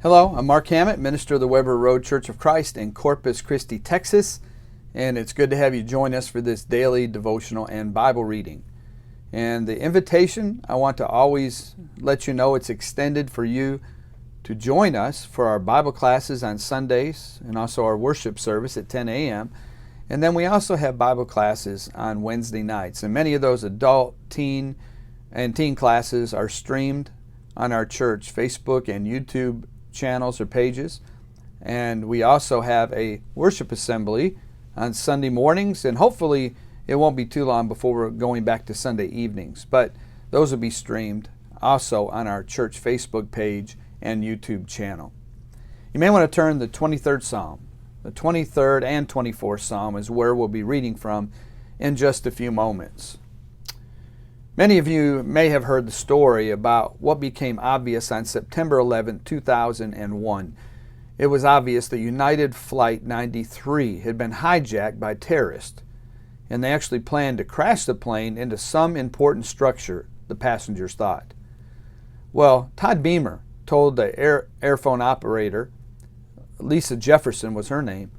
Hello, I'm Mark Hammett, minister of the Weber Road Church of Christ in Corpus Christi, Texas, and it's good to have you join us for this daily devotional and Bible reading. And the invitation, I want to always let you know it's extended for you to join us for our Bible classes on Sundays and also our worship service at 10 a.m. And then we also have Bible classes on Wednesday nights. And many of those adult, teen, and teen classes are streamed on our church Facebook and YouTube channels or pages. And we also have a worship assembly on Sunday mornings, and hopefully it won't be too long before we're going back to Sunday evenings, but those will be streamed also on our church Facebook page and YouTube channel. You may want to turn the 23rd Psalm. The 23rd and 24th Psalm is where we'll be reading from in just a few moments. Many of you may have heard the story about what became obvious on September 11, 2001. It was obvious that United Flight 93 had been hijacked by terrorists, and they actually planned to crash the plane into some important structure, the passengers thought. Well, Todd Beamer told the airphone operator, Lisa Jefferson was her name,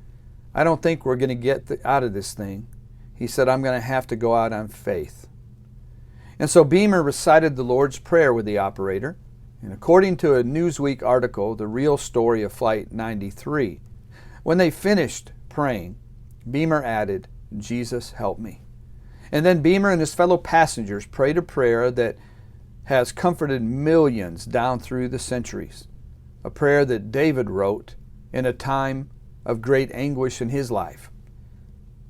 "I don't think we're going to get out of this thing." He said, "I'm going to have to go out on faith." And so Beamer recited the Lord's Prayer with the operator, and according to a Newsweek article, The Real Story of Flight 93, when they finished praying, Beamer added, "Jesus, help me." And then Beamer and his fellow passengers prayed a prayer that has comforted millions down through the centuries, a prayer that David wrote in a time of great anguish in his life.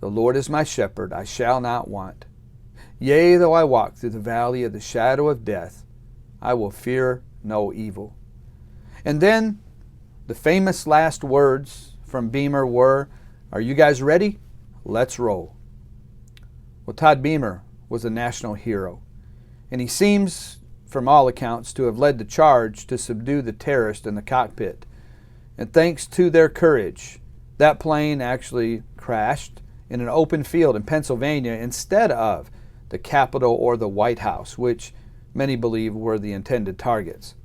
"The Lord is my shepherd, I shall not want. Yea, though I walk through the valley of the shadow of death, I will fear no evil." And then the famous last words from Beamer were, "Are you guys ready? Let's roll." Well, Todd Beamer was a national hero, and he seems, from all accounts, to have led the charge to subdue the terrorists in the cockpit. And thanks to their courage, that plane actually crashed in an open field in Pennsylvania instead of the Capitol or the White House, which many believe were the intended targets.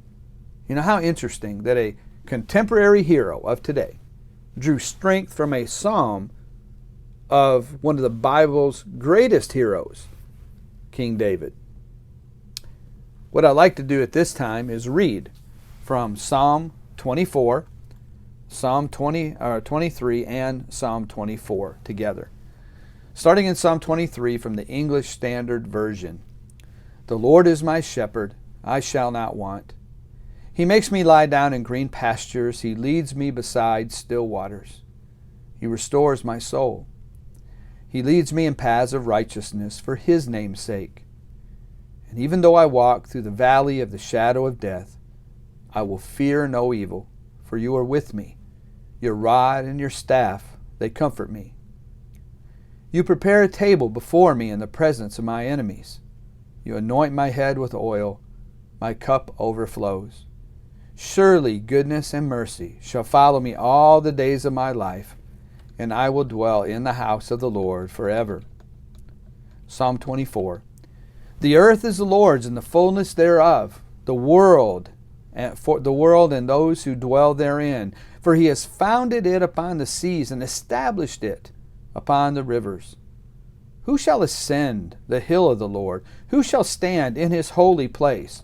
You know how interesting that a contemporary hero of today drew strength from a psalm of one of the Bible's greatest heroes, King David. What I'd like to do at this time is read from Psalm 24, Psalm 23, and Psalm 24 together. Starting in Psalm 23 from the English Standard Version. "The Lord is my shepherd, I shall not want. He makes me lie down in green pastures. He leads me beside still waters. He restores my soul. He leads me in paths of righteousness for His name's sake. And even though I walk through the valley of the shadow of death, I will fear no evil, for you are with me. Your rod and your staff, they comfort me. You prepare a table before me in the presence of my enemies. You anoint my head with oil. My cup overflows. Surely goodness and mercy shall follow me all the days of my life, and I will dwell in the house of the Lord forever." Psalm 24. "The earth is the Lord's and the fullness thereof, the world and those who dwell therein. For He has founded it upon the seas and established it upon the rivers. Who shall ascend the hill of the Lord? Who shall stand in His holy place?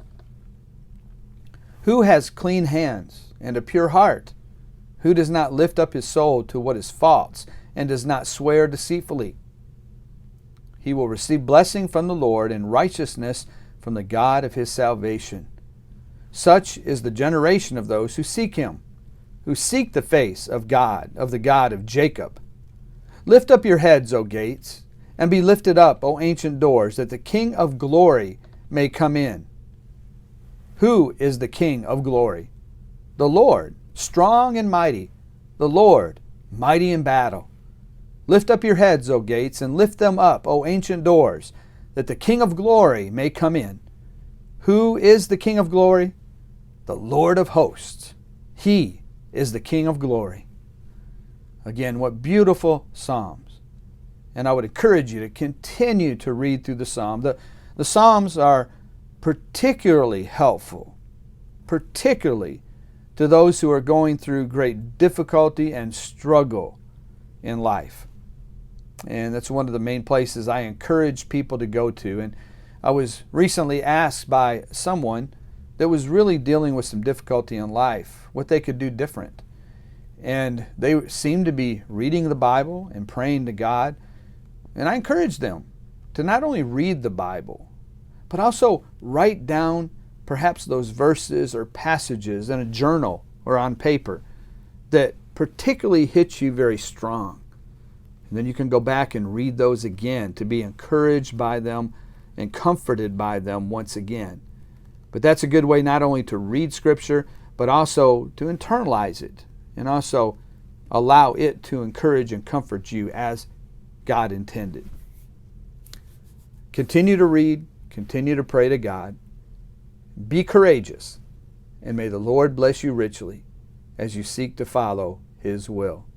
Who has clean hands and a pure heart? Who does not lift up his soul to what is false and does not swear deceitfully? He will receive blessing from the Lord and righteousness from the God of his salvation. Such is the generation of those who seek Him, who seek the face of God, of the God of Jacob. Lift up your heads, O gates, and be lifted up, O ancient doors, that the King of glory may come in." Who is the King of glory? The Lord, strong and mighty, the Lord, mighty in battle. Lift up your heads, O gates, and lift them up, O ancient doors, that the King of glory may come in. Who is the King of glory? The Lord of hosts. He is the King of glory. Again, what beautiful Psalms. And I would encourage you to continue to read through the Psalm. The Psalms are particularly helpful, particularly to those who are going through great difficulty and struggle in life. And that's one of the main places I encourage people to go to. And I was recently asked by someone that was really dealing with some difficulty in life, what they could do different. And they seemed to be reading the Bible and praying to God. And I encouraged them to not only read the Bible, but also write down perhaps those verses or passages in a journal or on paper that particularly hit you very strong. And then you can go back and read those again to be encouraged by them and comforted by them once again. But that's a good way not only to read Scripture, but also to internalize it and also allow it to encourage and comfort you as God intended. Continue to read, continue to pray to God. Be courageous, and may the Lord bless you richly as you seek to follow His will.